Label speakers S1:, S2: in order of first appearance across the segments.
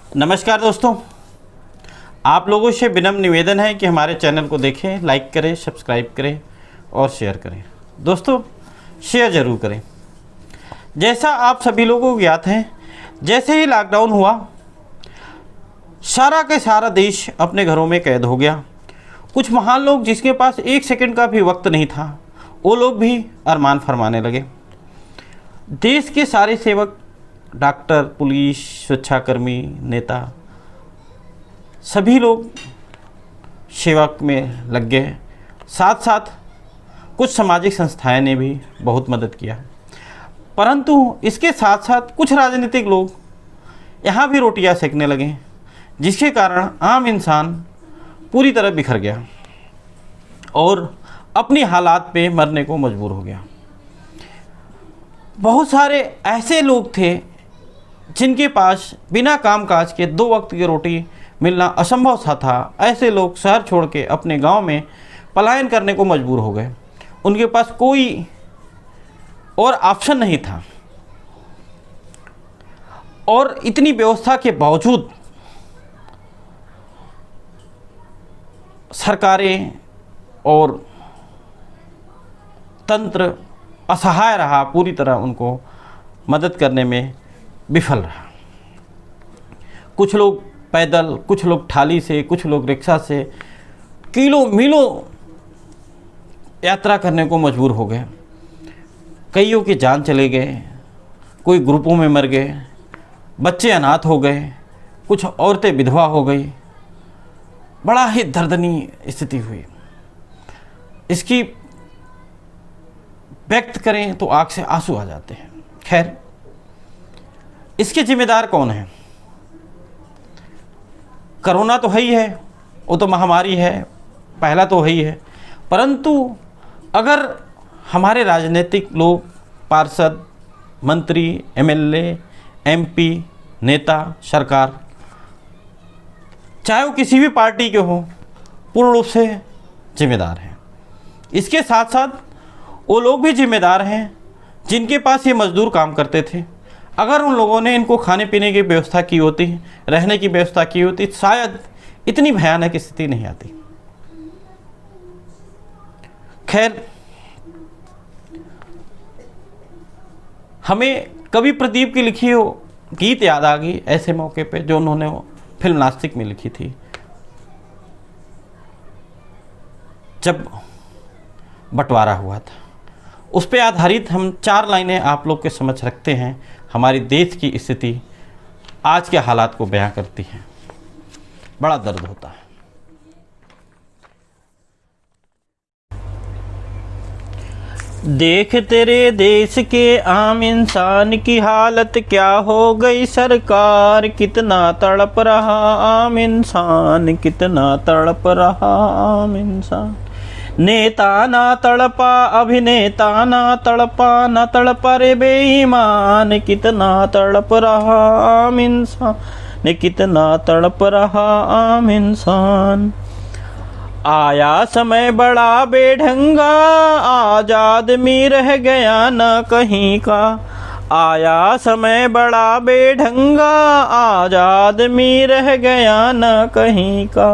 S1: नमस्कार दोस्तों, आप लोगों से विनम्र निवेदन है कि हमारे चैनल को देखें, लाइक करें, सब्सक्राइब करें और शेयर करें। दोस्तों, शेयर ज़रूर करें। जैसा आप सभी लोगों को ज्ञात है, जैसे ही लॉकडाउन हुआ सारा के सारा देश अपने घरों में कैद हो गया। कुछ महान लोग जिसके पास एक सेकंड का भी वक्त नहीं था, वो लोग भी अरमान फरमाने लगे। देश के सारे सेवक, डॉक्टर, पुलिस, सुरक्षाकर्मी, नेता, सभी लोग सेवा में लग गए। साथ साथ कुछ सामाजिक संस्थाएं ने भी बहुत मदद किया। परंतु इसके साथ साथ कुछ राजनीतिक लोग यहाँ भी रोटियां सेकने लगे, जिसके कारण आम इंसान पूरी तरह बिखर गया और अपनी हालात पे मरने को मजबूर हो गया। बहुत सारे ऐसे लोग थे जिनके पास बिना कामकाज के 2 वक्त की रोटी मिलना असंभव सा था। ऐसे लोग शहर छोड़ के अपने गांव में पलायन करने को मजबूर हो गए। उनके पास कोई और ऑप्शन नहीं था और इतनी व्यवस्था के बावजूद सरकारें और तंत्र असहाय रहा, पूरी तरह उनको मदद करने में विफल रहा। कुछ लोग पैदल, कुछ लोग थाली से, कुछ लोग रिक्शा से किलो मीलों यात्रा करने को मजबूर हो गए। कईयों की जान चले गए, कोई ग्रुपों में मर गए, बच्चे अनाथ हो गए, कुछ औरतें विधवा हो गई। बड़ा ही दर्दनीय स्थिति हुई। इसकी व्यक्त करें तो आँख से आंसू आ जाते हैं। खैर, इसके जिम्मेदार कौन है? कोरोना तो है ही है, वो तो महामारी है, पहला तो है ही है। परंतु अगर हमारे राजनीतिक लोग, पार्षद, मंत्री, एमएलए, एमपी, नेता, सरकार, चाहे वो किसी भी पार्टी के हों, पूर्ण रूप से जिम्मेदार हैं। इसके साथ साथ वो लोग भी जिम्मेदार हैं जिनके पास ये मजदूर काम करते थे। अगर उन लोगों ने इनको खाने पीने की व्यवस्था की होती, रहने की व्यवस्था की होती, शायद इतनी भयानक स्थिति नहीं आती। खैर, हमें कवि प्रदीप की लिखी हो गीत याद आ गई ऐसे मौके पे, जो उन्होंने फिल्म नास्तिक में लिखी थी। जब बंटवारा हुआ था, उस पर आधारित हम 4 लाइनें आप लोग के समझ रखते हैं। हमारी देश की स्थिति आज के हालात को बयां करती है। बड़ा दर्द होता है। देख तेरे देश के आम इंसान की हालत क्या हो गई। सरकार कितना तड़प रहा आम इंसान, कितना तड़प रहा आम इंसान। नेता ना तड़पा, अभिनेता ना तड़पा, ना तड़पा रे बेईमान। कितना तड़प रहा आम इंसान, कितना तड़प रहा आम इंसान। आया समय बड़ा बेढंगा, आज आदमी रह गया न कहीं का। आया समय बड़ा बेढंगा, आज आदमी रह गया न कहीं का।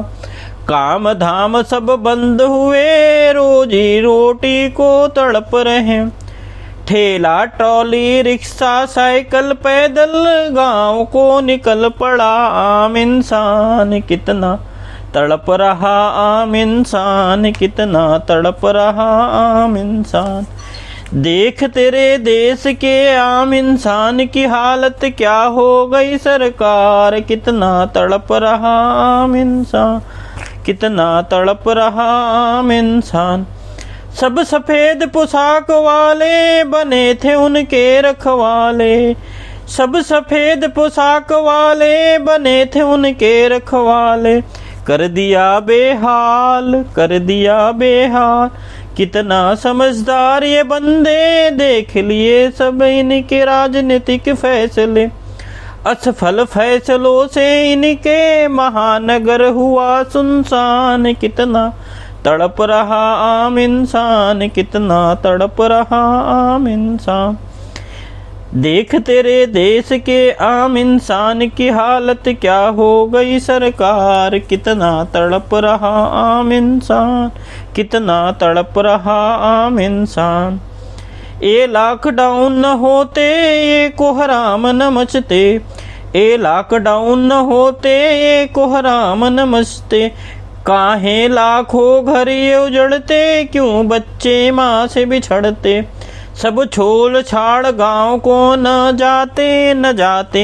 S1: काम धाम सब बंद हुए, रोजी रोटी को तड़प रहे। ठेला, ट्रॉली, रिक्शा, साइकिल, पैदल गांव को निकल पड़ा आम इंसान। कितना तड़प रहा आम इंसान, कितना तड़प रहा आम इंसान। देख तेरे देश के आम इंसान की हालत क्या हो गई। सरकार कितना तड़प रहा आम इंसान, कितना तड़प रहा आम इंसान। सब सफेद पोशाक वाले बने थे उनके रखवाले। सब सफेद पोशाक वाले बने थे उनके रखवाले। कर दिया बेहाल, कर दिया बेहाल। कितना समझदार ये बंदे, देख लिए सब इनके राजनीतिक फैसले। असफल फैसलों से इनके महानगर हुआ सुनसान। कितना तड़प रहा आम इंसान, कितना तड़प रहा आम इंसान। देख तेरे देश के आम इंसान की हालत क्या हो गई सरकार, कितना तड़प रहा आम इंसान, कितना तड़प रहा आम इंसान। ये लॉकडाउन न होते ये कोहराम न मचते, ये लॉकडाउन न होते ये कोहराम न मचते। काहे लाखों घर ये उजड़ते, क्यों बच्चे माँ से बिछड़ते। सब छोड़ छाड़ गांव को न जाते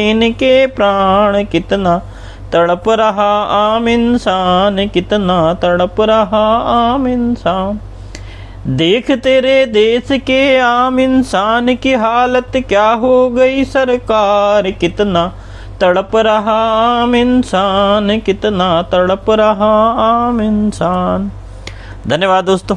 S1: इनके प्राण, कितना तड़प रहा आम इंसान, कितना तड़प रहा आम इंसान। देख तेरे देश के आम इंसान की हालत क्या हो गई सरकार, कितना तड़प रहा आम इंसान, कितना तड़प रहा आम इंसान। धन्यवाद दोस्तों।